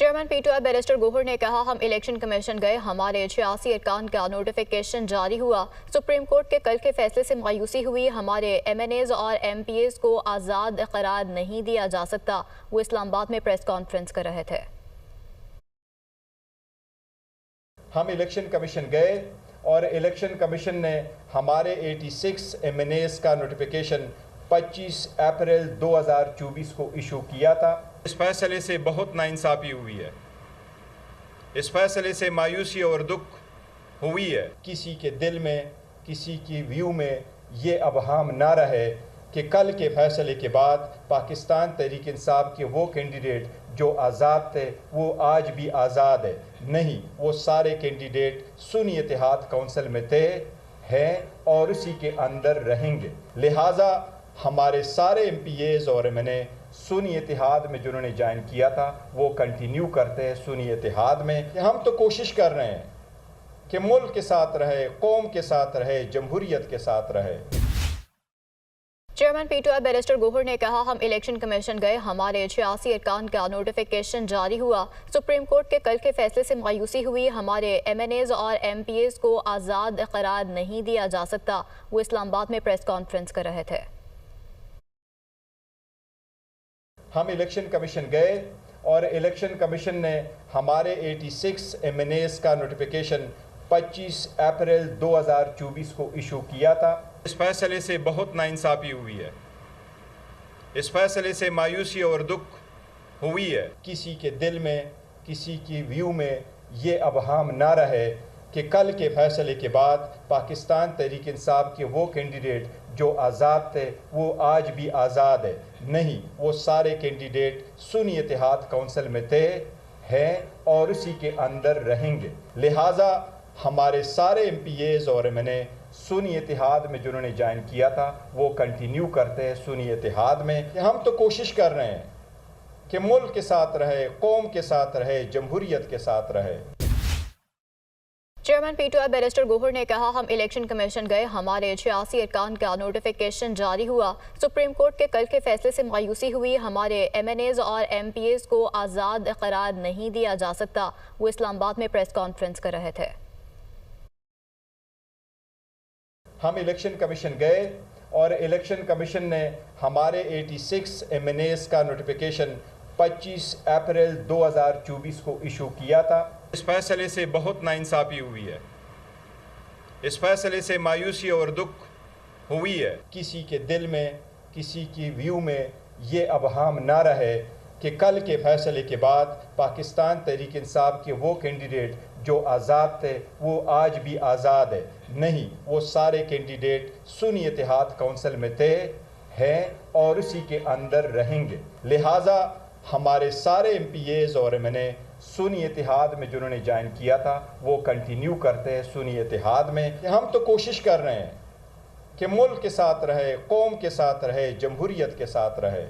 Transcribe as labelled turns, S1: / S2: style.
S1: Chairman P T I barrister Gohar نے کہا ہم الیکشن کمیشن گئے، ہمارے 86 ارکان کا نوٹیفیکیشن جاری ہوا۔ سپریم کورٹ کے کل کے فیصلے سے مایوسی ہوئی، ہمارے ایم این ایز اور ایم پی ایز کو آزاد قرار نہیں دیا جا سکتا۔ وہ اسلام آباد میں پریس کانفرنس کر رہے تھے۔
S2: ہم الیکشن کمیشن گئے اور الیکشن کمیشن نے ہمارے 86 ایم این ایز کا نوٹیفیکیشن 25 اپریل 2024 کو ایشو کیا تھا۔ اس فیصلے سے بہت ناانصافی ہوئی ہے، اس فیصلے سے مایوسی اور دکھ ہوئی ہے۔ کسی کے دل میں، کسی کی ویو میں یہ ابہام نہ رہے کہ کل کے فیصلے کے بعد پاکستان تحریک انصاف کے وہ کینڈیڈیٹ جو آزاد تھے وہ آج بھی آزاد ہے۔ نہیں، وہ سارے کینڈیڈیٹ سنی اتحاد کونسل میں تھے، ہیں اور اسی کے اندر رہیں گے۔ لہٰذا ہمارے سارے ایم پی ایز اور ایم این اے سنی اتحاد میں جنہوں نے جوائن کیا تھا وہ کنٹینیو کرتے ہیں سنی اتحاد میں۔ ہم تو کوشش کر رہے ہیں کہ ملک کے ساتھ رہے، قوم کے ساتھ رہے، جمہوریت کے ساتھ رہے۔
S1: Chairman P T I barrister Gohar نے کہا ہم الیکشن کمیشن گئے، ہمارے 86 ارکان کا نوٹیفیکیشن جاری ہوا۔ سپریم کورٹ کے کل کے فیصلے سے مایوسی ہوئی، ہمارے ایم این ایز اور ایم پی ایز کو آزاد قرار نہیں دیا جا سکتا۔ وہ اسلام آباد میں پریس کانفرنس کر رہے تھے۔
S2: ہم الیکشن کمیشن گئے اور الیکشن کمیشن نے ہمارے 86 ایم این ایز کا نوٹیفیکیشن 25 اپریل 2024 کو ایشو کیا تھا۔ اس فیصلے سے بہت ناانصافی ہوئی ہے، اس فیصلے سے مایوسی اور دکھ ہوئی ہے۔ کسی کے دل میں، کسی کی ویو میں یہ ابہام نہ رہے کہ کل کے فیصلے کے بعد پاکستان تحریک انصاف کے وہ کینڈیڈیٹ جو آزاد تھے وہ آج بھی آزاد ہے۔ نہیں، وہ سارے کینڈیڈیٹ سنی اتحاد کونسل میں تھے، ہیں اور اسی کے اندر رہیں گے۔ لہٰذا ہمارے سارے ایم پی ایز اور ایم این اے سنی اتحاد میں جنہوں نے جوائن کیا تھا وہ کنٹینیو کرتے ہیں سنی اتحاد میں۔ ہم تو کوشش کر رہے ہیں کہ ملک کے ساتھ رہے، قوم کے ساتھ رہے، جمہوریت کے ساتھ رہے۔
S1: Chairman P T I barrister Gohar نے کہا ہم الیکشن کمیشن گئے، ہمارے 86 ارکان کا نوٹیفیکیشن جاری ہوا۔ سپریم کورٹ کے کل کے فیصلے سے مایوسی ہوئی، ہمارے ایم این ایز اور ایم پی ایز کو آزاد قرار نہیں دیا جا سکتا۔ وہ اسلام آباد میں پریس کانفرنس کر رہے تھے۔
S2: ہم الیکشن کمیشن گئے اور الیکشن کمیشن نے ہمارے 86 ایم این ایز کا نوٹیفیکیشن 25 اپریل 2024 کو ایشو کیا تھا۔ اس فیصلے سے بہت ناانصافی ہوئی ہے، اس فیصلے سے مایوسی اور دکھ ہوئی ہے۔ کسی کے دل میں، کسی کی ویو میں یہ ابہام نہ رہے کہ کل کے فیصلے کے بعد پاکستان تحریک انصاف کے وہ کینڈیڈیٹ جو آزاد تھے وہ آج بھی آزاد ہے۔ نہیں، وہ سارے کینڈیڈیٹ سنی اتحاد کونسل میں تھے، ہیں اور اسی کے اندر رہیں گے۔ لہٰذا ہمارے سارے ایم پی ایز اور ایم این اے سنی اتحاد میں جنہوں نے جوائن کیا تھا وہ کنٹینیو کرتے ہیں سنی اتحاد میں۔ ہم تو کوشش کر رہے ہیں کہ ملک کے ساتھ رہے، قوم کے ساتھ رہے، جمہوریت کے ساتھ رہے۔